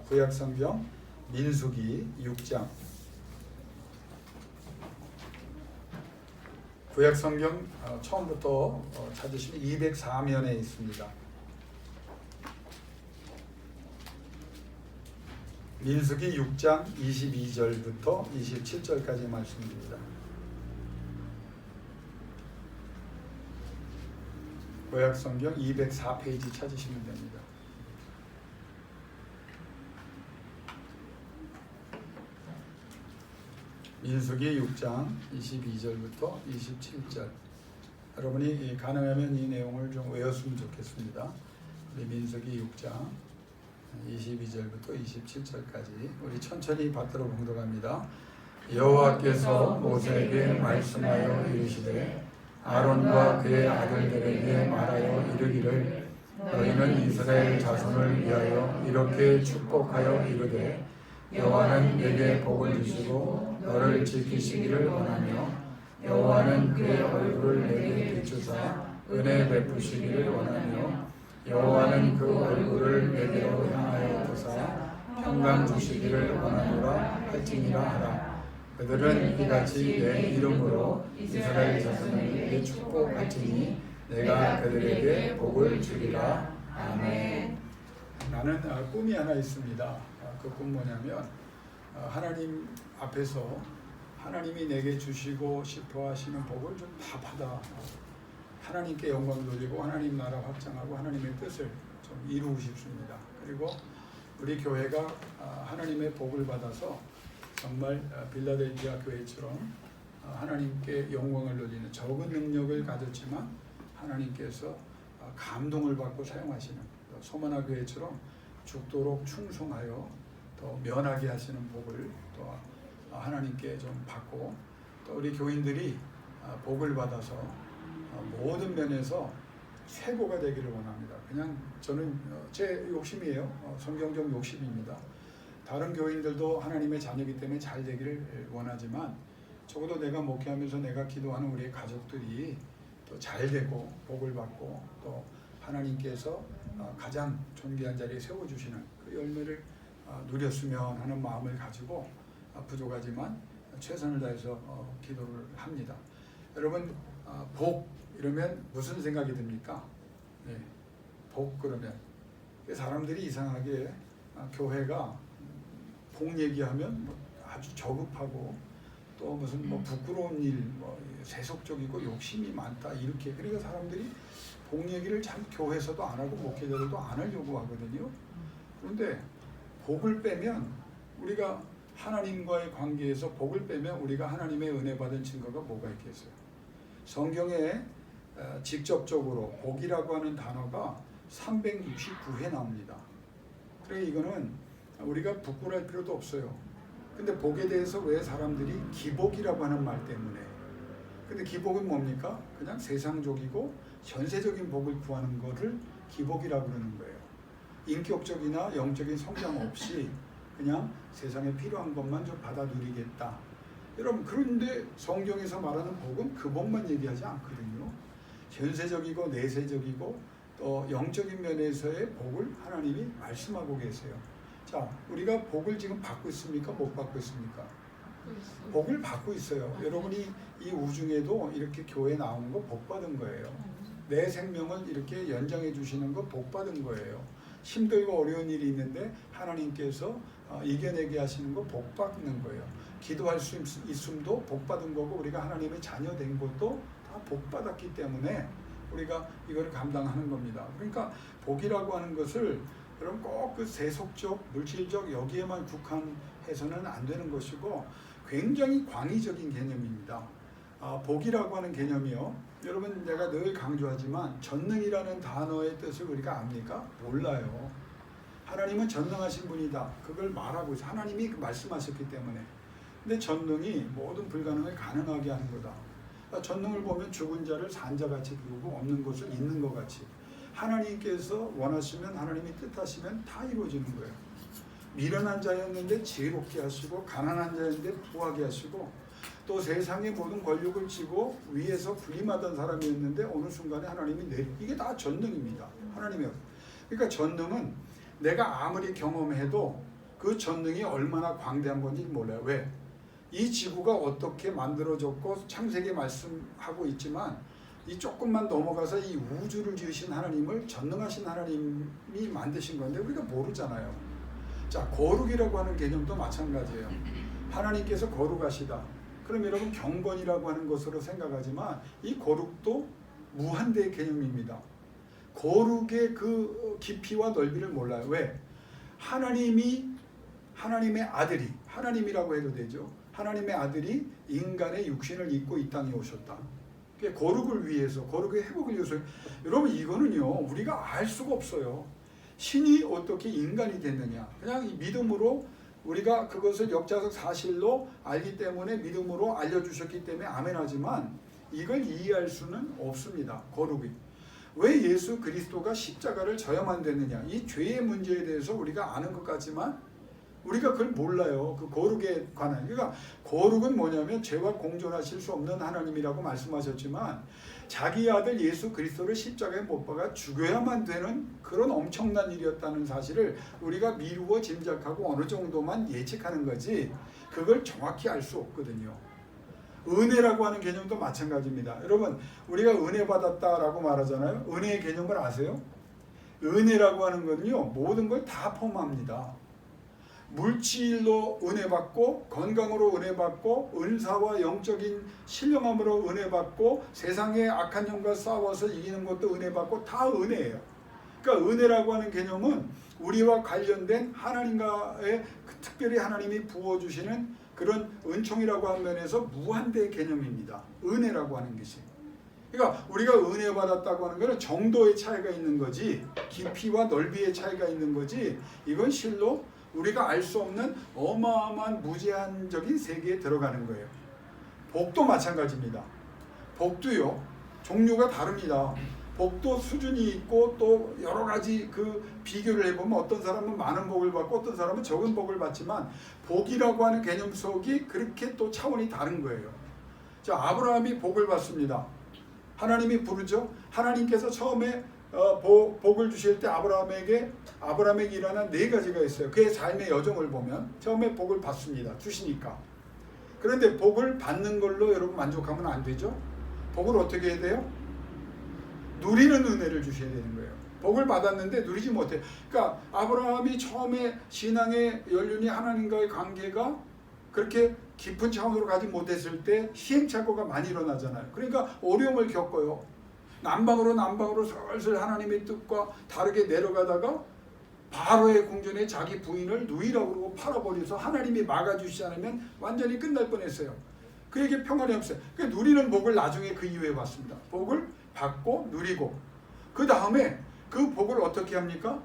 구약성경 민수기 6장. 구약성경 처음부터 찾으시면 204면에 있습니다. 민수기 6장 22절부터 27절까지 말씀입니다. 구약성경 204페이지 찾으시면 됩니다. 민수기 6장 22절부터 27절. 여러분이 가능하면 이 내용을 좀 외웠으면 좋겠습니다. 우리 민수기 6장 22절부터 27절까지 우리 천천히 받들어 봉독합니다. 여호와께서 모세에게 말씀하여 이르시되 아론과 그의 아들들에게 말하여 이르기를 너희는 이스라엘 자손을 위하여 이렇게 축복하여 이르되 여호와는 내게 복을 주시고 너를 지키시기를 원하며 여호와는 그의 얼굴을 내게 비추사 은혜 베푸시기를 원하며 여호와는 그 얼굴을 내게로 향하여 드사 평강 주시기를 원하노라 할지니라 하라. 그들은 이같이 내 이름으로 이스라엘 자손에게 축복할지니 내가 그들에게 복을 주리라. 아멘. 나는 꿈이 하나 있습니다. 그 꿈 뭐냐면 하나님 앞에서 하나님이 내게 주시고 싶어 하시는 복을 좀 다 받아 하나님께 영광 돌리고 하나님 나라 확장하고 하나님의 뜻을 좀 이루고 싶습니다. 그리고 우리 교회가 하나님의 복을 받아서 정말 빌라델피아 교회처럼 하나님께 영광을 돌리는 적은 능력을 가졌지만 하나님께서 감동을 받고 사용하시는 소만화 교회처럼 죽도록 충성하여 더 면하게 하시는 복을 또 하나님께 좀 받고 또 우리 교인들이 복을 받아서 모든 면에서 최고가 되기를 원합니다. 그냥 저는 제 욕심이에요. 성경적 욕심입니다. 다른 교인들도 하나님의 자녀이기 때문에 잘 되기를 원하지만 적어도 내가 목회하면서 내가 기도하는 우리 가족들이 또 잘 되고 복을 받고 또 하나님께서 가장 존귀한 자리에 세워주시는 그 열매를 누렸으면 하는 마음을 가지고 부족하지만 최선을 다해서 기도를 합니다. 여러분 복 이러면 무슨 생각이 듭니까? 네, 복 그러면 사람들이 이상하게 교회가 복 얘기하면 뭐 아주 저급하고 또 무슨 뭐 부끄러운 일, 뭐 세속적이고 욕심이 많다 이렇게 그러니까 사람들이 복 얘기를 참 교회에서도 안 하고 목회자들도 안 하려고 하거든요. 그런데 복을 빼면 우리가 하나님과의 관계에서 복을 빼면 우리가 하나님의 은혜 받은 증거가 뭐가 있겠어요? 성경에 직접적으로 복이라고 하는 단어가 369회 나옵니다. 그래 이거는 우리가 부끄러울 필요도 없어요. 근데 복에 대해서 왜 사람들이 기복이라고 하는 말 때문에 근데 기복은 뭡니까? 그냥 세상적이고 현세적인 복을 구하는 것을 기복이라고 그러는 거예요. 인격적이나 영적인 성장 없이 그냥 세상에 필요한 것만 좀 받아 누리겠다. 여러분 그런데 성경에서 말하는 복은 그 복만 얘기하지 않거든요. 현세적이고 내세적이고 또 영적인 면에서의 복을 하나님이 말씀하고 계세요. 자, 우리가 복을 지금 받고 있습니까? 못 받고 있습니까? 복을 받고 있어요. 여러분이 이 우중에도 이렇게 교회 나오는 거 복 받은 거예요. 내 생명을 이렇게 연장해 주시는 거 복 받은 거예요. 힘들고 어려운 일이 있는데 하나님께서 이겨내게 하시는 거 복 받는 거예요. 기도할 수 있음도 복 받은 거고 우리가 하나님의 자녀 된 것도 다 복 받았기 때문에 우리가 이걸 감당하는 겁니다. 그러니까 복이라고 하는 것을 여러분 꼭 그 세속적, 물질적 여기에만 국한해서는 안 되는 것이고 굉장히 광의적인 개념입니다. 복이라고 하는 개념이요. 여러분 내가 늘 강조하지만 전능이라는 단어의 뜻을 우리가 압니까? 몰라요. 하나님은 전능하신 분이다. 그걸 말하고 있어요. 하나님이 말씀하셨기 때문에. 근데 전능이 모든 불가능을 가능하게 하는 거다. 전능을 보면 죽은 자를 산 자같이 부르고 없는 것을 있는 것 같이. 하나님께서 원하시면 하나님이 뜻하시면 다 이루어지는 거예요. 미련한 자였는데 지혜롭게 하시고 가난한 자였는데 부하게 하시고 또 세상의 모든 권력을 쥐고 위에서 군림하던 사람이었는데 어느 순간에 하나님이 이게 다 전능입니다. 하나님이요. 그러니까 전능은 내가 아무리 경험해도 그 전능이 얼마나 광대한 건지 몰라요. 왜? 이 지구가 어떻게 만들어졌고 창세기 말씀하고 있지만 이 조금만 넘어가서 이 우주를 지으신 하나님을 전능하신 하나님이 만드신 건데 우리가 모르잖아요. 자, 거룩이라고 하는 개념도 마찬가지예요. 하나님께서 거룩하시다. 그럼 여러분 경건이라고 하는 것으로 생각하지만 이 거룩도 무한대의 개념입니다. 거룩의 그 깊이와 넓이를 몰라요. 왜? 하나님의 아들이, 하나님이라고 해도 되죠. 하나님의 아들이 인간의 육신을 입고 이 땅에 오셨다. 거룩을 위해서, 거룩의 회복을 위해서. 여러분 이거는요 우리가 알 수가 없어요. 신이 어떻게 인간이 됐느냐. 그냥 믿음으로 우리가 그것을 역사적 사실로 알기 때문에 믿음으로 알려주셨기 때문에 아멘하지만 이걸 이해할 수는 없습니다. 거룩이. 왜 예수 그리스도가 십자가를 져야만 됐느냐. 이 죄의 문제에 대해서 우리가 아는 것 같지만 우리가 그걸 몰라요. 그 거룩에 관한. 그러니까 거룩은 뭐냐면 죄와 공존하실 수 없는 하나님이라고 말씀하셨지만 자기 아들 예수 그리스도를 십자가에 못 박아 죽여야만 되는 그런 엄청난 일이었다는 사실을 우리가 미루어 짐작하고 어느 정도만 예측하는 거지 그걸 정확히 알 수 없거든요. 은혜라고 하는 개념도 마찬가지입니다. 여러분 우리가 은혜 받았다라고 말하잖아요. 은혜의 개념을 아세요? 은혜라고 하는 건요 모든 걸 다 포함합니다. 물질로 은혜 받고 건강으로 은혜 받고 은사와 영적인 신령함으로 은혜 받고 세상의 악한 영과 싸워서 이기는 것도 은혜 받고 다 은혜예요. 그러니까 은혜라고 하는 개념은 우리와 관련된 하나님과의 특별히 하나님이 부어주시는 그런 은총이라고 하는 면에서 무한대의 개념입니다. 은혜라고 하는 것이. 그러니까 우리가 은혜 받았다고 하는 것은 정도의 차이가 있는 거지 깊이와 넓이의 차이가 있는 거지 이건 실로 우리가 알 수 없는 어마어마한 무제한적인 세계에 들어가는 거예요. 복도 마찬가지입니다. 복도요 종류가 다릅니다. 복도 수준이 있고 또 여러 가지 그 비교를 해보면 어떤 사람은 많은 복을 받고 어떤 사람은 적은 복을 받지만 복이라고 하는 개념 속이 그렇게 또 차원이 다른 거예요. 자, 아브라함이 복을 받습니다. 하나님이 부르죠. 하나님께서 처음에 복을 주실 때 아브라함에게 일어난 4가지가 있어요. 그의 삶의 여정을 보면 처음에 복을 받습니다. 주시니까. 그런데 복을 받는 걸로 여러분 만족하면 안 되죠. 복을 어떻게 해야 돼요? 누리는 은혜를 주셔야 되는 거예요. 복을 받았는데 누리지 못해요. 그러니까 아브라함이 처음에 신앙의 연륜이 하나님과의 관계가 그렇게 깊은 차원으로 가지 못했을 때 시행착오가 많이 일어나잖아요. 그러니까 어려움을 겪어요. 남방으로 슬슬 하나님의 뜻과 다르게 내려가다가 바로의 궁전에 자기 부인을 누이라고 그러고 팔아버려서 하나님이 막아주시지 않으면 완전히 끝날 뻔했어요. 그에게 평안이 없어요. 그러니까 누리는 복을 나중에 그 이후에 받습니다. 복을 받고 누리고 그 다음에 그 복을 어떻게 합니까?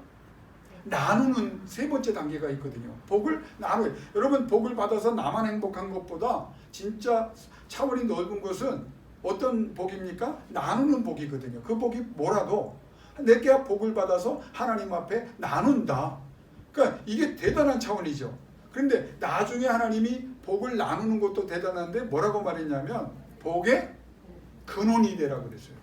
나누는 3번째 단계가 있거든요. 복을 나눠요. 여러분 복을 받아서 나만 행복한 것보다 진짜 차원이 넓은 것은 어떤 복입니까? 나누는 복이거든요. 그 복이 뭐라도 내가 복을 받아서 하나님 앞에 나눈다. 그러니까 이게 대단한 차원이죠. 그런데 나중에 하나님이 복을 나누는 것도 대단한데 뭐라고 말했냐면 복의 근원이 되라고 그랬어요.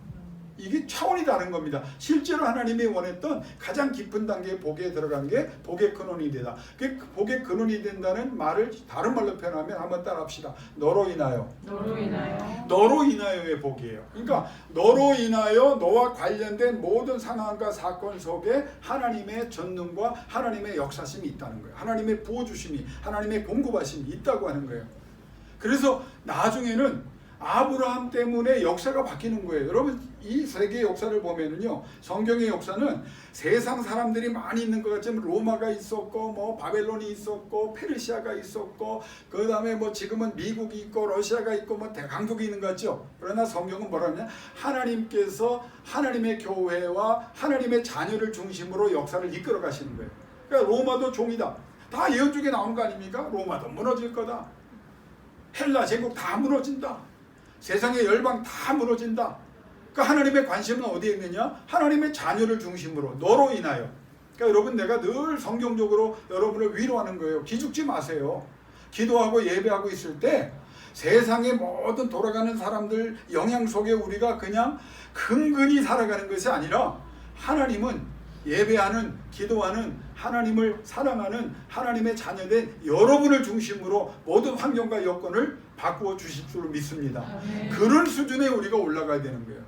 이게 차원이 다른 겁니다. 실제로 하나님이 원했던 가장 깊은 단계의 복에 들어간 게 복의 근원이 되다. 그 복의 근원이 된다는 말을 다른 말로 표현하면 한번 따라합시다. 너로 인하여. 너로 인하여의 복이에요. 그러니까 너로 인하여 너와 관련된 모든 상황과 사건 속에 하나님의 전능과 하나님의 역사심이 있다는 거예요. 하나님의 부어주심이, 하나님의 공급하심이 있다고 하는 거예요. 그래서 나중에는 아브라함 때문에 역사가 바뀌는 거예요. 여러분 이 세계의 역사를 보면은요 성경의 역사는 세상 사람들이 많이 있는 것 같지만 로마가 있었고 뭐 바벨론이 있었고 페르시아가 있었고 그 다음에 뭐 지금은 미국이 있고 러시아가 있고 뭐 강국이 있는 것 같죠. 그러나 성경은 뭐라냐 하나님께서 하나님의 교회와 하나님의 자녀를 중심으로 역사를 이끌어 가시는 거예요. 그러니까 로마도 종이다. 다 예언 중에 나온 거 아닙니까? 로마도 무너질 거다. 헬라 제국 다 무너진다. 세상의 열방 다 무너진다. 그러니까 하나님의 관심은 어디에 있느냐? 하나님의 자녀를 중심으로 너로 인하여. 그러니까 여러분 내가 늘 성경적으로 여러분을 위로하는 거예요. 기죽지 마세요. 기도하고 예배하고 있을 때 세상의 모든 돌아가는 사람들 영향 속에 우리가 그냥 근근히 살아가는 것이 아니라 하나님은 예배하는 기도하는 하나님을 사랑하는 하나님의 자녀된 여러분을 중심으로 모든 환경과 여건을 바꾸어 주실 줄 믿습니다. 그런 수준에 우리가 올라가야 되는 거예요.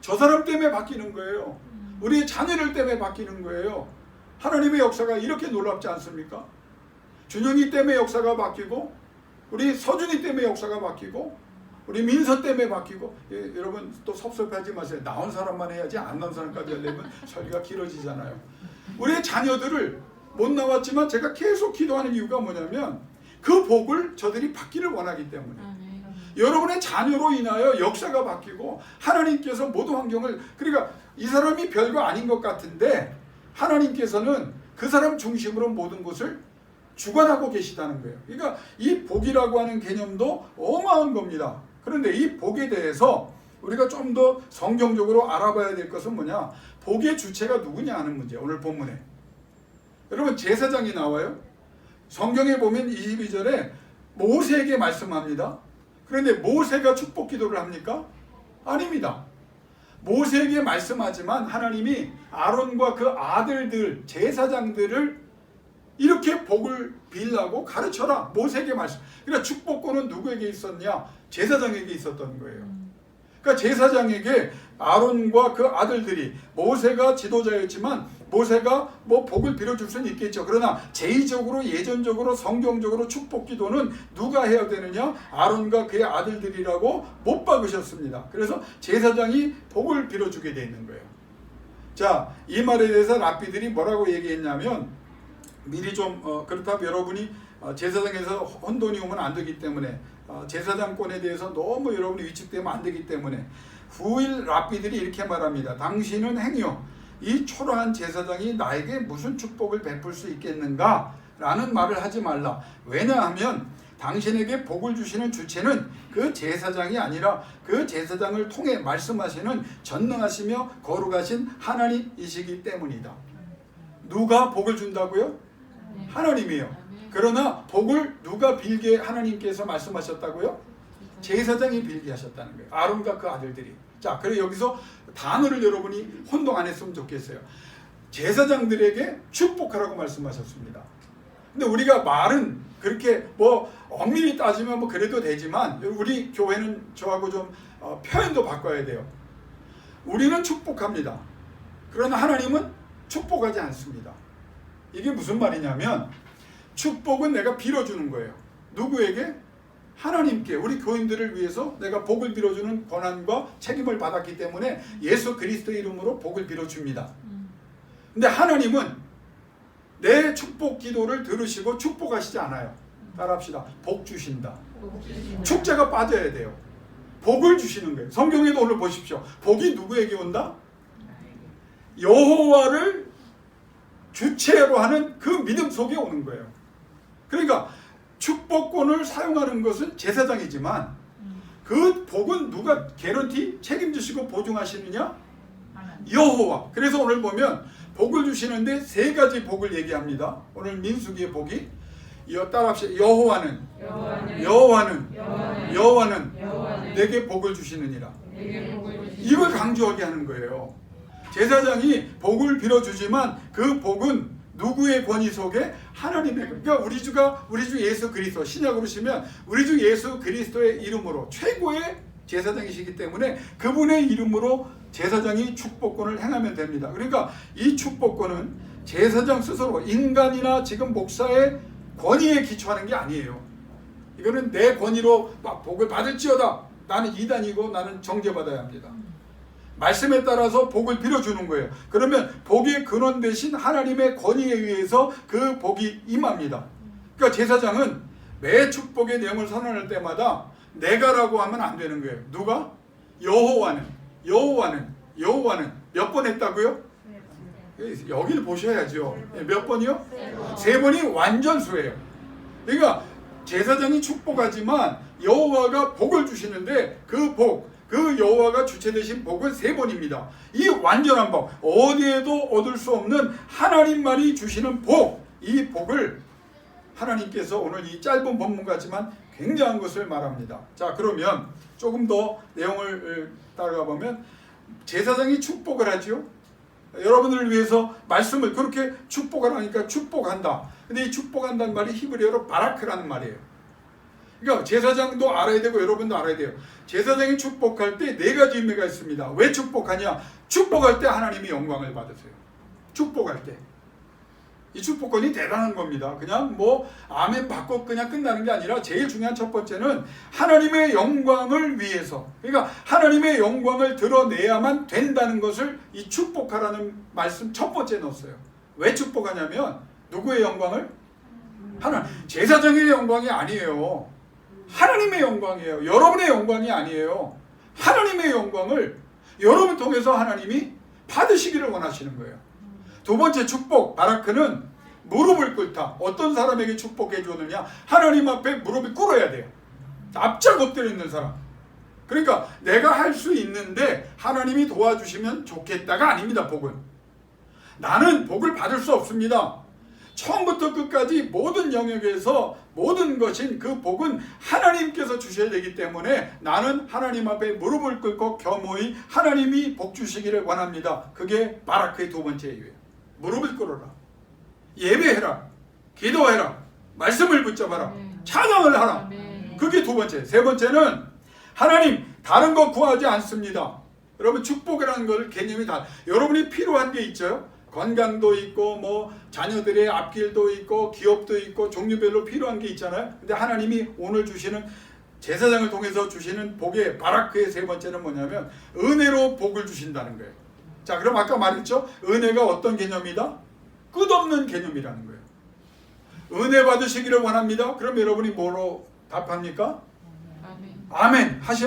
저 사람 때문에 바뀌는 거예요. 우리의 자녀들 때문에 바뀌는 거예요. 하나님의 역사가 이렇게 놀랍지 않습니까? 준영이 때문에 역사가 바뀌고, 우리 서준이 때문에 역사가 바뀌고, 우리 민서 때문에 바뀌고. 여러분 또 섭섭해하지 마세요. 나온 사람만 해야지 안 나온 사람까지 하려면 설교가 길어지잖아요. 우리의 자녀들을 못 나왔지만 제가 계속 기도하는 이유가 뭐냐면 그 복을 저들이 받기를 원하기 때문에. 여러분의 자녀로 인하여 역사가 바뀌고 하나님께서 모든 환경을, 그러니까 이 사람이 별거 아닌 것 같은데 하나님께서는 그 사람 중심으로 모든 것을 주관하고 계시다는 거예요. 그러니까 이 복이라고 하는 개념도 어마어마한 겁니다. 그런데 이 복에 대해서 우리가 좀 더 성경적으로 알아봐야 될 것은 뭐냐? 복의 주체가 누구냐 하는 문제. 오늘 본문에 여러분 제사장이 나와요. 성경에 보면 22절에 모세에게 말씀합니다. 그런데 모세가 축복 기도를 합니까? 아닙니다. 모세에게 말씀하지만 하나님이 아론과 그 아들들 제사장들을 이렇게 복을 빌라고 가르쳐라. 모세에게 말씀. 그러니까 축복권은 누구에게 있었냐? 제사장에게 있었던 거예요. 그러니까 제사장에게 아론과 그 아들들이, 모세가 지도자였지만 모세가 뭐 복을 빌어줄 수는 있겠죠. 그러나 제의적으로 예전적으로 성경적으로 축복 기도는 누가 해야 되느냐? 아론과 그의 아들들이라고 못 박으셨습니다. 그래서 제사장이 복을 빌어주게 돼 있는 거예요. 자, 이 말에 대해서 랍비들이 뭐라고 얘기했냐면, 미리 좀 그렇다면 여러분이 제사장에서 혼돈이 오면 안 되기 때문에, 제사장권에 대해서 너무 여러분이 위축되면 안 되기 때문에 후일 랍비들이 이렇게 말합니다. 당신은 행여 이 초라한 제사장이 나에게 무슨 축복을 베풀 수 있겠는가? 라는 말을 하지 말라. 왜냐하면 당신에게 복을 주시는 주체는 그 제사장이 아니라 그 제사장을 통해 말씀하시는 전능하시며 거룩하신 하나님이시기 때문이다. 누가 복을 준다고요? 하나님이에요. 그러나 복을 누가 빌게 하나님께서 말씀하셨다고요? 제사장이 빌게 하셨다는 거예요. 아론과 그 아들들이. 자, 그래 여기서 단어를 여러분이 혼동 안 했으면 좋겠어요. 제사장들에게 축복하라고 말씀하셨습니다. 근데 우리가 말은 그렇게 뭐 엄밀히 따지면 뭐 그래도 되지만 우리 교회는 저하고 좀 표현도 바꿔야 돼요. 우리는 축복합니다. 그러나 하나님은 축복하지 않습니다. 이게 무슨 말이냐면 축복은 내가 빌어주는 거예요. 누구에게? 하나님께. 우리 교인들을 위해서 내가 복을 빌어주는 권한과 책임을 받았기 때문에 예수 그리스도의 이름으로 복을 빌어줍니다. 근데 하나님은 내 축복 기도를 들으시고 축복하시지 않아요. 따라합시다. 복 주신다. 축제가 빠져야 돼요. 복을 주시는 거예요. 성경에도 오늘 보십시오. 복이 누구에게 온다? 여호와를 주체로 하는 그 믿음 속에 오는 거예요. 그러니까 축복권을 사용하는 것은 제사장이지만 그 복은 누가 개런티 책임지시고 보증하시느냐? 여호와. 그래서 오늘 보면 복을 주시는데 세 가지 복을 얘기합니다. 오늘 민수기의 복이 따라합시다. 여호와는 내게 복을 주시느니라. 이걸 강조하게 하는 거예요. 제사장이 복을 빌어주지만 그 복은 누구의 권위 속에? 하나님의. 그러니까 우리 주 예수 그리스도, 신약으로 치면 우리 주 예수 그리스도의 이름으로 최고의 제사장이시기 때문에 그분의 이름으로 제사장이 축복권을 행하면 됩니다. 그러니까 이 축복권은 제사장 스스로 인간이나 지금 목사의 권위에 기초하는 게 아니에요. 이거는 내 권위로 막 복을 받을지어다. 나는 이단이고 나는 정죄받아야 합니다. 말씀에 따라서 복을 빌어주는 거예요. 그러면 복의 근원 대신 하나님의 권위에 의해서 그 복이 임합니다. 그러니까 제사장은 매 축복의 내용을 선언할 때마다 내가라고 하면 안 되는 거예요. 누가? 여호와는 몇 번 했다고요? 여기를 보셔야죠. 몇 번이요? 세 번이 완전수예요. 그러니까 제사장이 축복하지만 여호와가 복을 주시는데 그 여호와가 주체 되신 복은 세 번입니다. 이 완전한 복, 어디에도 얻을 수 없는 하나님만이 주시는 복, 이 복을 하나님께서 오늘 이 짧은 본문 같지만 굉장한 것을 말합니다. 자, 그러면 조금 더 내용을 따라가 보면 제사장이 축복을 하죠. 여러분들을 위해서 말씀을 그렇게 축복하라니까 축복한다. 근데 이 축복한다는 말이 히브리어로 바라크라는 말이에요. 그러니까 제사장도 알아야 되고 여러분도 알아야 돼요. 제사장이 축복할 때 네 가지 의미가 있습니다. 왜 축복하냐? 축복할 때 하나님이 영광을 받으세요. 축복할 때. 이 축복권이 대단한 겁니다. 그냥 뭐 아멘 받고 그냥 끝나는 게 아니라 제일 중요한 첫 번째는 하나님의 영광을 위해서, 그러니까 하나님의 영광을 드러내야만 된다는 것을 이 축복하라는 말씀 첫 번째 넣었어요. 왜 축복하냐면 누구의 영광을? 제사장의 영광이 아니에요. 하나님의 영광이에요. 여러분의 영광이 아니에요. 하나님의 영광을 여러분 통해서 하나님이 받으시기를 원하시는 거예요. 두 번째 축복, 바라크는 무릎을 꿇다. 어떤 사람에게 축복해 주느냐? 하나님 앞에 무릎이 꿇어야 돼요. 납작 엎드려 있는 사람. 그러니까 내가 할 수 있는데 하나님이 도와주시면 좋겠다가 아닙니다. 복은. 나는 복을 받을 수 없습니다. 처음부터 끝까지 모든 영역에서 모든 것인 그 복은 하나님께서 주셔야 되기 때문에 나는 하나님 앞에 무릎을 꿇고 겸허히 하나님이 복 주시기를 원합니다. 그게 바라크의 두 번째 이유예요. 무릎을 꿇어라. 예배해라. 기도해라. 말씀을 붙잡아라. 찬양을 하라. 그게 두 번째. 세 번째는 하나님 다른 거 구하지 않습니다. 여러분 축복이라는 걸 개념이 다 여러분이 필요한 게 있죠. 건강도 있고 뭐 자녀들의 앞길도 있고 기업도 있고 종류별로 필요한 게 있잖아요. 근데 하나님이 오늘 주시는 제사장을 통해서 주시는 복의 바라크의 세 번째는 뭐냐면 은혜로 복을 주신다는 거예요. 자, 그럼 아까 말했죠? 은혜가 어떤 개념이다? 끝없는 개념이라는 거예요. 은혜 받으시기를 원합니다. 그럼 여러분이 뭐로 답합니까? 아멘. 다시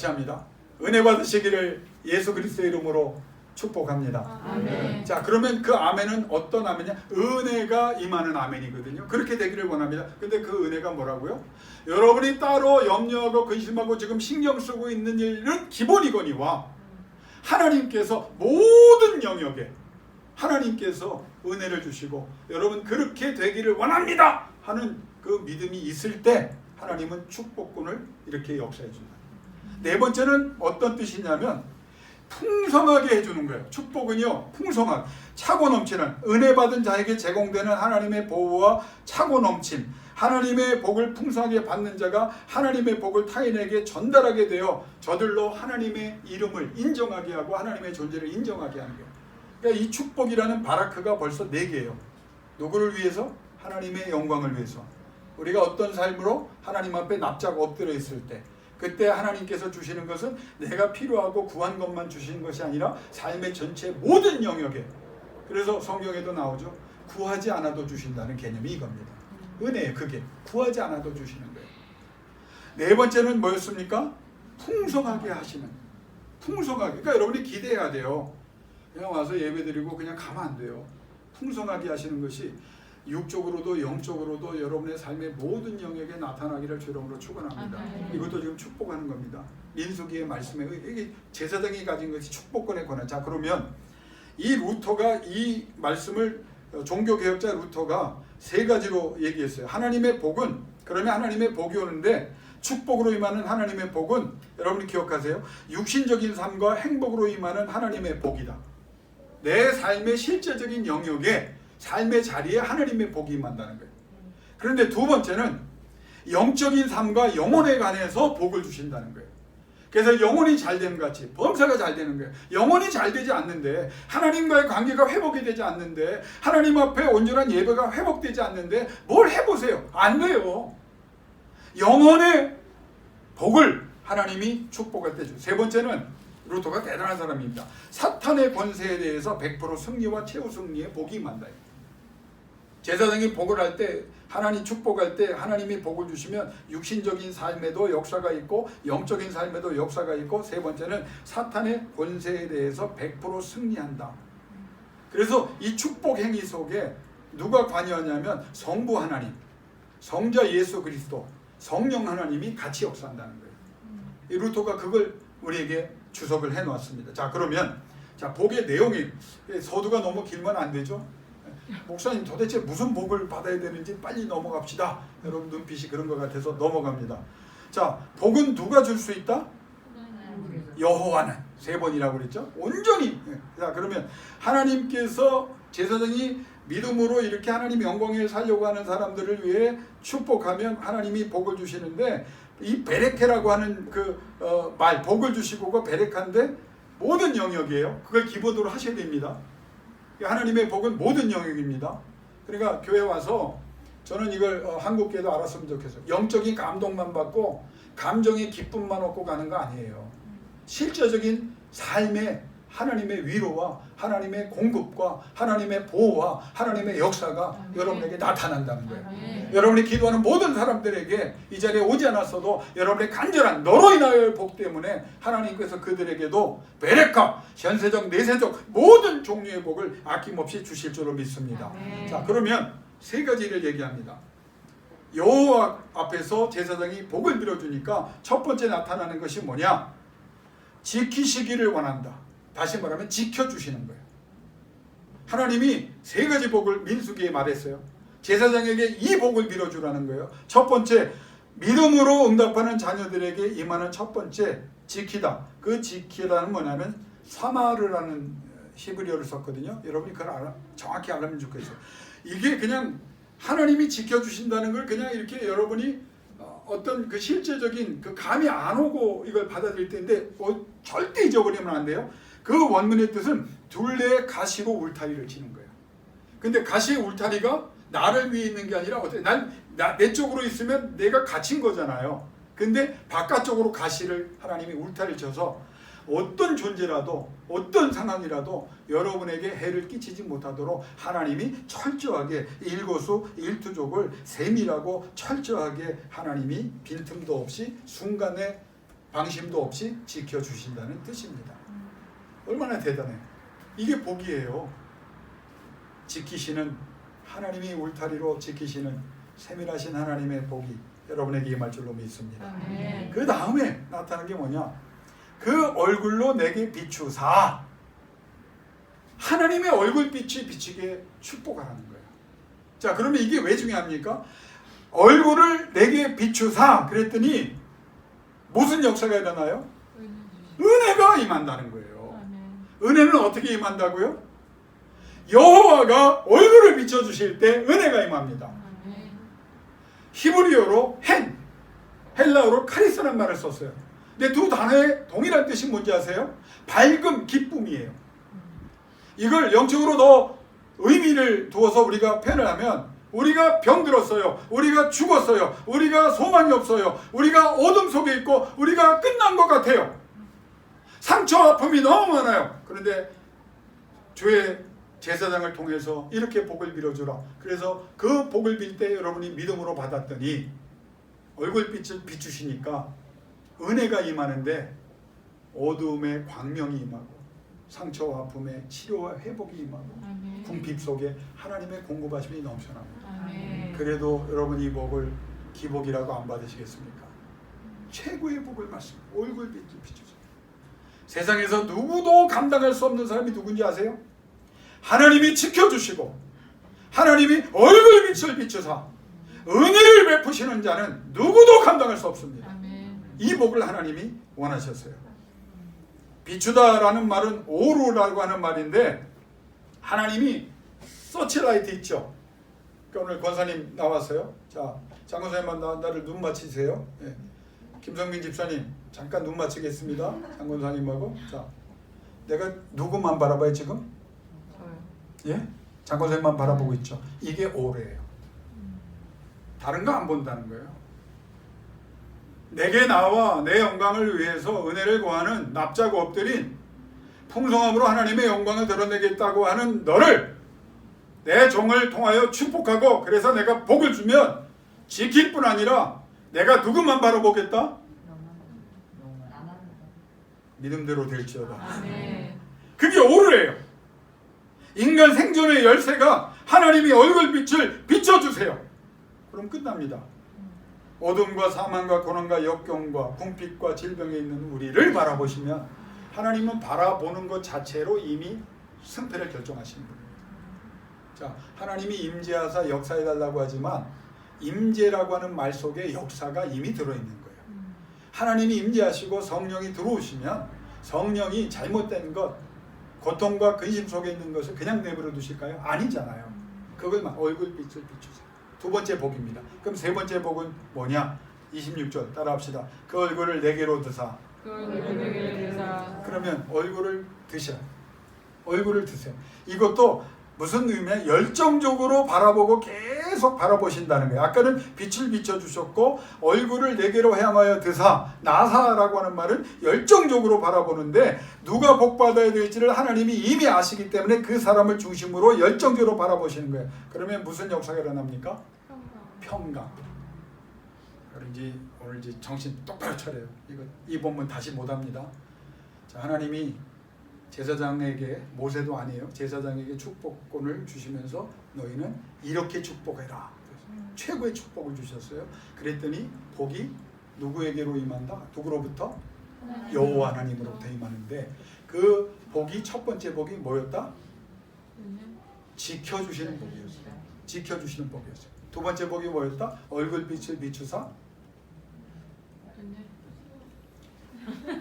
합니다. 은혜 받으시기를 예수 그리스도의 이름으로 축복합니다. 아멘. 자, 그러면 그 아멘은 어떤 아멘이냐? 은혜가 임하는 아멘이거든요. 그렇게 되기를 원합니다. 근데 그 은혜가 뭐라고요? 여러분이 따로 염려하고 근심하고 지금 신경 쓰고 있는 일은 기본이거니와 하나님께서 모든 영역에 하나님께서 은혜를 주시고 여러분 그렇게 되기를 원합니다 하는 그 믿음이 있을 때 하나님은 축복권을 이렇게 역사해 준다. 네 번째는 어떤 뜻이냐면 풍성하게 해주는 거예요. 축복은요, 풍성하게 차고 넘치는 은혜 받은 자에게 제공되는 하나님의 보호와 차고 넘침, 하나님의 복을 풍성하게 받는 자가 하나님의 복을 타인에게 전달하게 되어 저들로 하나님의 이름을 인정하게 하고 하나님의 존재를 인정하게 하는 거예요. 그러니까 이 축복이라는 바라크가 벌써 4개예요. 누구를 위해서? 하나님의 영광을 위해서. 우리가 어떤 삶으로 하나님 앞에 납작 엎드려 있을 때 그때 하나님께서 주시는 것은 내가 필요하고 구한 것만 주시는 것이 아니라 삶의 전체 모든 영역에, 그래서 성경에도 나오죠. 구하지 않아도 주신다는 개념이 이겁니다. 은혜예요. 그게 구하지 않아도 주시는 거예요. 네 번째는 뭐였습니까? 풍성하게 하시는. 풍성하게. 그러니까 여러분이 기대해야 돼요. 그냥 와서 예배드리고 그냥 가면 안 돼요. 풍성하게 하시는 것이 육적으로도 영적으로도 여러분의 삶의 모든 영역에 나타나기를 주름으로 축원합니다. 이것도 지금 축복하는 겁니다. 민수기의 말씀에 이게 제사장이 가진 것이 축복권의 권한. 자, 그러면 이 루터가 이 말씀을 종교개혁자 루터가 3가지로 얘기했어요. 하나님의 복은, 그러면 하나님의 복이 오는데 축복으로 임하는 하나님의 복은 여러분이 기억하세요. 육신적인 삶과 행복으로 임하는 하나님의 복이다. 내 삶의 실제적인 영역에 삶의 자리에 하나님의 복이 임한다는 거예요. 그런데 두 번째는 영적인 삶과 영혼에 관해서 복을 주신다는 거예요. 그래서 영혼이 잘 되는 것 같이 범사가 잘 되는 거예요. 영혼이 잘 되지 않는데, 하나님과의 관계가 회복이 되지 않는데, 하나님 앞에 온전한 예배가 회복되지 않는데 뭘 해보세요. 안 돼요. 영혼의 복을 하나님이 축복할 때 주. 세 번째는 루터가 대단한 사람입니다. 사탄의 권세에 대해서 100% 승리와 최후 승리의 복이 임한다. 제사장이 복을 할 때, 하나님 축복할 때 하나님이 복을 주시면 육신적인 삶에도 역사가 있고 영적인 삶에도 역사가 있고, 세 번째는 사탄의 권세에 대해서 100% 승리한다. 그래서 이 축복 행위 속에 누가 관여하냐면 성부 하나님, 성자 예수 그리스도, 성령 하나님이 같이 역사한다는 거예요. 이 루터가 그걸 우리에게 주석을 해놓았습니다. 자, 그러면 자, 복의 내용이, 서두가 너무 길면 안 되죠. 목사님 도대체 무슨 복을 받아야 되는지 빨리 넘어갑시다. 여러분 눈빛이 그런 것 같아서 넘어갑니다. 자, 복은 누가 줄 수 있다? 여호와는 3번이라고 그랬죠. 온전히. 자, 그러면 하나님께서 제사장이 믿음으로 이렇게 하나님 영광에 살려고 하는 사람들을 위해 축복하면 하나님이 복을 주시는데, 이 베레케라고 하는 말, 복을 주시고가 베레카인데 모든 영역이에요. 그걸 기본으로 하셔야 됩니다. 하나님의 복은 모든 영역입니다. 그러니까 교회 와서 저는 이걸 한국교회도 알았으면 좋겠어요. 영적인 감동만 받고 감정의 기쁨만 얻고 가는 거 아니에요. 실제적인 삶의 하나님의 위로와 하나님의 공급과 하나님의 보호와 하나님의 역사가 여러분에게 나타난다는 거예요. 여러분이 기도하는 모든 사람들에게 이 자리에 오지 않았어도 여러분의 간절한 너로 인하여의 복 때문에 하나님께서 그들에게도 베레카, 현세적, 내세적 모든 종류의 복을 아낌없이 주실 줄로 믿습니다. 자, 그러면 3가지를 얘기합니다. 여호와 앞에서 제사장이 복을 빌어주니까 첫 번째 나타나는 것이 뭐냐? 지키시기를 원한다. 다시 말하면 지켜주시는 거예요. 하나님이 3가지 복을 민수기에 말했어요. 제사장에게 이 복을 빌어주라는 거예요. 첫 번째, 믿음으로 응답하는 자녀들에게 임하는 첫 번째, 지키다. 그 지키다는 뭐냐면 사마르라는 히브리어를 썼거든요. 여러분이 그걸 정확히 알면 좋겠어요. 이게 그냥 하나님이 지켜주신다는 걸 그냥 이렇게 여러분이 어떤 그 실제적인 그 감이 안 오고 이걸 받아들일 텐데 절대 잊어버리면 안 돼요. 그 원문의 뜻은 둘레의 가시로 울타리를 치는 거예요. 근데 가시의 울타리가 나를 위해 있는 게 아니라 어때? 내 쪽으로 있으면 내가 갇힌 거잖아요. 근데 바깥쪽으로 가시를 하나님이 울타리를 쳐서 어떤 존재라도 어떤 상황이라도 여러분에게 해를 끼치지 못하도록 하나님이 철저하게 일거수 일투족을 세밀하고 철저하게 하나님이 빈틈도 없이 순간의 방심도 없이 지켜주신다는 뜻입니다. 얼마나 대단해요. 이게 복이에요. 지키시는 하나님이 울타리로 지키시는 세밀하신 하나님의 복이 여러분에게 임할 줄로 믿습니다. 그 다음에 나타나는 게 뭐냐? 그 얼굴로 내게 비추사. 하나님의 얼굴빛이 비치게 축복하라는 거예요. 자, 그러면 이게 왜 중요합니까? 얼굴을 내게 비추사 그랬더니 무슨 역사가 일어나요? 은혜가 임한다는 거예요. 은혜는 어떻게 임한다고요? 여호와가 얼굴을 비춰주실 때 은혜가 임합니다. 히브리어로 헬라어로 카리스라는 말을 썼어요. 근데 두 단어의 동일한 뜻이 뭔지 아세요? 밝음, 기쁨이에요. 이걸 영적으로 더 의미를 두어서 우리가 표현을 하면 우리가 병들었어요. 우리가 죽었어요. 우리가 소망이 없어요. 우리가 어둠 속에 있고 우리가 끝난 것 같아요. 상처, 아픔이 너무 많아요. 그런데 주의 제사장을 통해서 이렇게 복을 빌어주라. 그래서 그 복을 빌 때 여러분이 믿음으로 받았더니 얼굴빛을 비추시니까 은혜가 임하는데 어두움에 광명이 임하고 상처와 아픔에 치료와 회복이 임하고 궁핍 속에 하나님의 공급하심이 넘쳐납니다. 그래도 여러분 이 복을 기복이라고 안 받으시겠습니까? 최고의 복을 받습니다. 얼굴빛을 비추세요. 세상에서 누구도 감당할 수 없는 사람이 누군지 아세요? 하나님이 지켜주시고 하나님이 얼굴빛을 비추사 은혜를 베푸시는 자는 누구도 감당할 수 없습니다. 이 복을 하나님이 원하셨어요. 비추다라는 말은 오루라고 하는 말인데 하나님이 서치라이트 있죠. 그러니까 오늘 권사님 나왔어요. 자, 장권사님 나를 눈 맞히세요. 예. 김성민 집사님 잠깐 눈 맞추겠습니다. 장권사님하고. 자, 내가 누구만 바라봐요 지금? 예? 장권사님만 바라보고 있죠. 이게 오래예요. 다른 거 안 본다는 거예요. 내게 나와 내 영광을 위해서 은혜를 구하는 납작 엎드린 풍성함으로 하나님의 영광을 드러내겠다고 하는 너를 내 종을 통하여 축복하고 그래서 내가 복을 주면 지킬 뿐 아니라 내가 누구만 바라보겠다? 믿음대로 될지어다. 그게 오르래요. 인간 생존의 열쇠가 하나님이 얼굴빛을 비춰주세요. 그럼 끝납니다. 어둠과 사망과 고난과 역경과 궁핍과 질병에 있는 우리를 바라보시면 하나님은 바라보는 것 자체로 이미 승패를 결정하시는 분입니다. 자, 하나님이 임재하사 역사해달라고 하지만 임재라고 하는 말 속에 역사가 이미 들어있는 거예요. 하나님이 임재하시고 성령이 들어오시면 성령이 잘못된 것, 고통과 근심 속에 있는 것을 그냥 내버려 두실까요? 아니잖아요. 그걸 막 얼굴빛을 비추세요. 두 번째 복입니다. 그럼 세 번째 복은 뭐냐? 26절 따라합시다. 그 얼굴을 내게로 드사. 그러면 얼굴을 드셔. 얼굴을 드세요. 이것도 무슨 의미냐? 열정적으로 바라보고 계속 바라보신다는 거예요. 아까는 빛을 비춰주셨고 얼굴을 내게로 향하여 드사, 나사라고 하는 말은 열정적으로 바라보는데 누가 복받아야 될지를 하나님이 이미 아시기 때문에 그 사람을 중심으로 열정적으로 바라보시는 거예요. 그러면 무슨 역사가 일어납니까? 평강. 그런지 오늘 이제 정신 똑바로 차려요. 이 본문 다시 못합니다. 자, 하나님이 제사장에게, 모세도 아니에요, 제사장에게 축복권을 주시면서 너희는 이렇게 축복해라. 최고의 축복을 주셨어요. 그랬더니 복이 누구에게로 임한다? 누구로부터? 여호와 하나님으로부터 임하는데 그 복이 첫 번째 복이 뭐였다? 지켜주시는 복이었어요. 지켜주시는 복이었어요. 두 번째 복이 뭐였다? 얼굴빛을 비추사.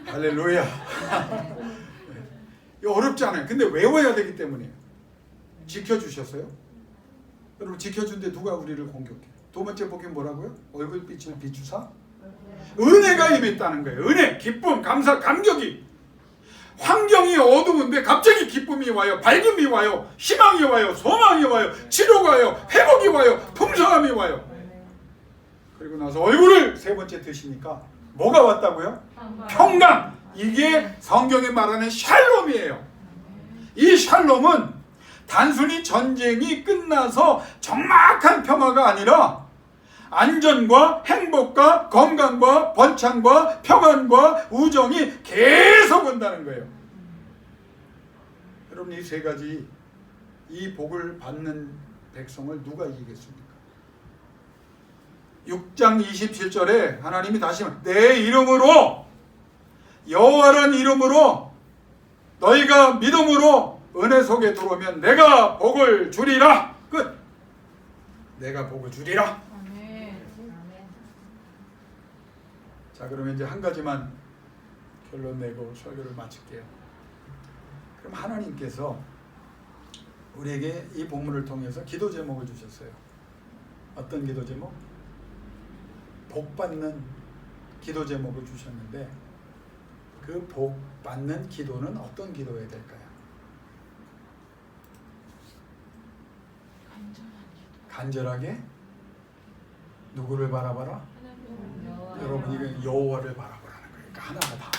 할렐루야. 어렵지 않아요. 근데 외워야 되기 때문이에요. 지켜주셨어요. 여러분 지켜준데 누가 우리를 공격해? 두 번째 복이 뭐라고요? 얼굴빛을 비추사. 은혜가 임했다는 거예요. 은혜, 기쁨, 감사, 감격이. 환경이 어두운데 갑자기 기쁨이 와요. 밝음이 와요. 희망이 와요. 소망이 와요. 치료가 와요. 회복이 와요. 풍성함이 와요. 그리고 나서 얼굴을 세 번째 드시니까 뭐가 왔다고요? 평강. 이게 성경에 말하는 샬롬이에요. 이 샬롬은 단순히 전쟁이 끝나서 정막한 평화가 아니라 안전과 행복과 건강과 번창과 평안과 우정이 계속 온다는 거예요. 여러분 이 세 가지, 이 복을 받는 백성을 누가 이기겠습니까? 6장 27절에 하나님이 다시 내 이름으로, 여호와라는 이름으로 너희가 믿음으로 은혜 속에 들어오면 내가 복을 주리라. 끝. 내가 복을 주리라. 자, 그러면 이제 한 가지만 결론 내고 설교를 마칠게요. 그럼 하나님께서 우리에게 이 본문을 통해서 기도 제목을 주셨어요. 어떤 기도 제목? 복 받는 기도 제목을 주셨는데 그 복 받는 기도는 어떤 기도여야 될까요? 간절하게 누구를 바라봐라? 여러분 이건 여호와를 바라보라는 거예요. 그러니까 하나가 다.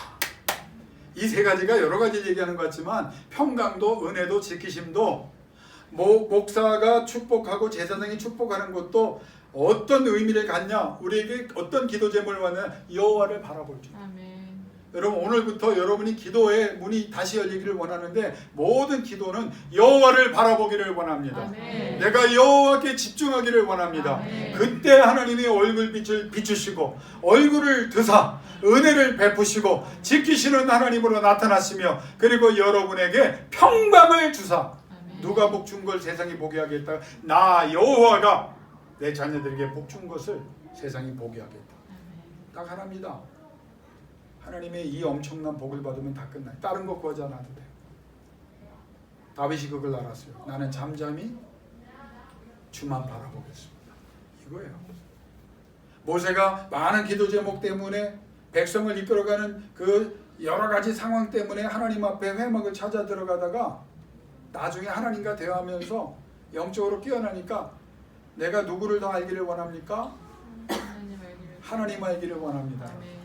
이 세 가지가 여러 가지 얘기하는 것 같지만 평강도, 은혜도, 지키심도, 목사가 축복하고 제사장이 축복하는 것도 어떤 의미를 갖냐? 우리에게 어떤 기도 제목을 받냐? 여호와를 바라볼 줄. 여러분 오늘부터 여러분이 기도의 문이 다시 열리기를 원하는데 모든 기도는 여호와를 바라보기를 원합니다. 아멘. 내가 여호와께 집중하기를 원합니다. 아멘. 그때 하나님이 얼굴빛을 비추시고 얼굴을 드사 은혜를 베푸시고 지키시는 하나님으로 나타나시며 그리고 여러분에게 평강을 주사. 아멘. 누가 복 준 걸 세상이 보게 하겠다. 나 여호와가 내 자녀들에게 복 준 것을 세상이 보게 하겠다. 딱 하나입니다. 하나님의 이 엄청난 복을 받으면 다 끝나요. 다른 거 구하지 않아도 돼요. 다윗이 그걸 알았어요. 나는 잠잠히 주만 바라보겠습니다. 이거예요. 모세가 많은 기도 제목 때문에 백성을 이끌어가는 그 여러 가지 상황 때문에 하나님 앞에 회막을 찾아 들어가다가 나중에 하나님과 대화하면서 영적으로 깨어나니까 내가 누구를 더 알기를 원합니까? 하나님 알기를 원합니다. 아멘.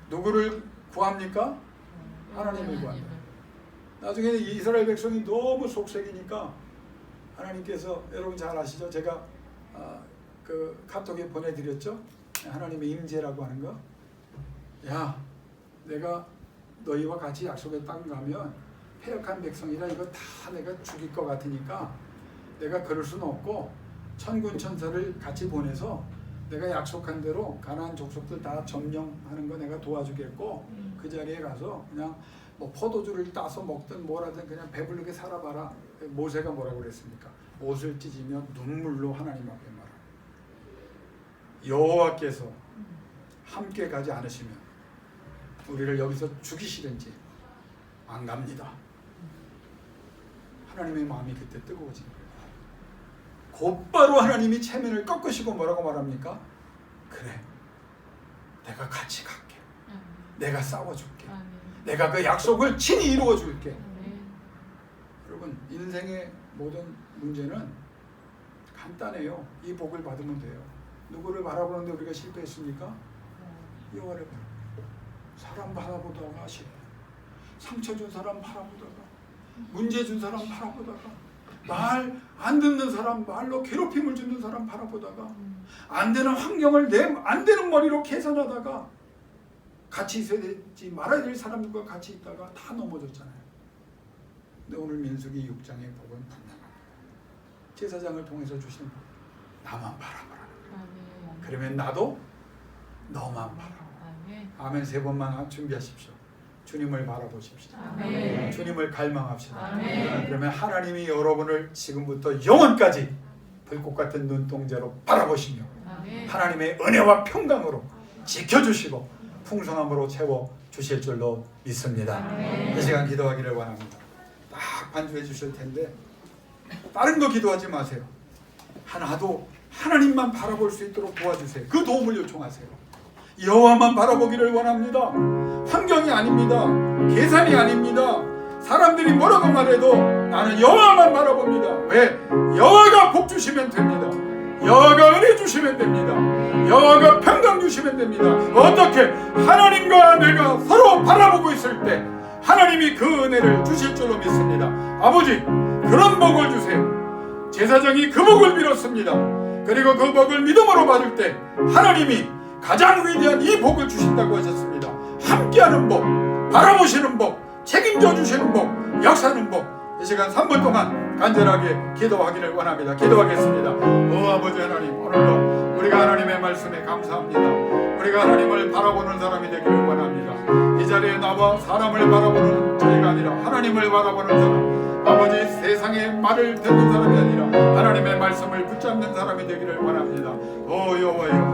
누구를 구합니까? 하나님을 구한다. 나중에 이스라엘 백성이 너무 속색이니까 하나님께서 여러분 잘 아시죠? 제가 그 카톡에 보내드렸죠? 하나님의 임재라고 하는 거. 야, 내가 너희와 같이 약속의 땅 가면 패역한 백성이라 이거 다 내가 죽일 것 같으니까 내가 그럴 수는 없고 천군 천사를 같이 보내서 내가 약속한 대로 가나안 족속들 다 점령하는 거 내가 도와주겠고 그 자리에 가서 그냥 뭐 포도주를 따서 먹든 뭐라든 그냥 배부르게 살아봐라. 모세가 뭐라고 그랬습니까? 옷을 찢으며 눈물로 하나님 앞에 말하. 여호와께서 함께 가지 않으시면 우리를 여기서 죽이시든지 안 갑니다. 하나님의 마음이 그때 뜨거워진 거예요. 곧바로 하나님이 체면을 꺾으시고 뭐라고 말합니까? 그래, 내가 같이 갈게. 내가 싸워줄게. 내가 그 약속을 친히 이루어줄게. 여러분, 인생의 모든 문제는 간단해요. 이 복을 받으면 돼요. 누구를 바라보는데 우리가 실패했습니까? 여호와를 바라보고, 사람 바라보다가 실패, 상처 준 사람 바라보다가, 문제 준 사람 바라보다가, 말 안 듣는 사람, 말로 괴롭힘을 주는 사람 바라보다가, 안 되는 환경을 안 되는 머리로 계산하다가, 같이 있어야 되지 말아야 될 사람과 같이 있다가 다 넘어졌잖아요. 근데 오늘 민수기 6장의 복은 분명합니다. 제사장을 통해서 주신 복, 나만 바라보라. 그러면 나도 너만 바라보라. 아멘 3번만 준비하십시오. 주님을 바라보십시오. 아멘. 주님을 갈망합시다. 아멘. 그러면 하나님이 여러분을 지금부터 영원까지 불꽃 같은 눈동자로 바라보시며 아멘. 하나님의 은혜와 평강으로 지켜주시고 풍성함으로 채워주실 줄로 믿습니다. 아멘. 이 시간 기도하기를 원합니다. 딱 반주해 주실 텐데 다른 거 기도하지 마세요. 하나도 하나님만 바라볼 수 있도록 도와주세요. 그 도움을 요청하세요. 여호와만 바라보기를 원합니다. 환경이 아닙니다. 계산이 아닙니다. 사람들이 뭐라고 말해도 나는 여호와만 바라봅니다. 왜? 여호와가 복 주시면 됩니다. 여호와가 은혜 주시면 됩니다. 여호와가 평강 주시면 됩니다. 어떻게? 하나님과 내가 서로 바라보고 있을 때 하나님이 그 은혜를 주실 줄로 믿습니다. 아버지, 그런 복을 주세요. 제사장이 그 복을 빌었습니다. 그리고 그 복을 믿음으로 받을 때 하나님이 가장 위대한 이 복을 주신다고 하셨습니다. 함께하는 복, 바라보시는 복, 책임져 주시는 복, 역사하는 복. 이 시간 3분 동안 간절하게 기도하기를 원합니다. 기도하겠습니다. 아버지 하나님, 오늘도 우리가 하나님의 말씀에 감사합니다. 우리가 하나님을 바라보는 사람이 되기를 원합니다. 이 자리에 나와 사람을 바라보는 저희가 아니라 하나님을 바라보는 사람, 아버지 세상의 말을 듣는 사람이 아니라 하나님의 말씀을 붙잡는 사람이 되기를 원합니다. 여호와여,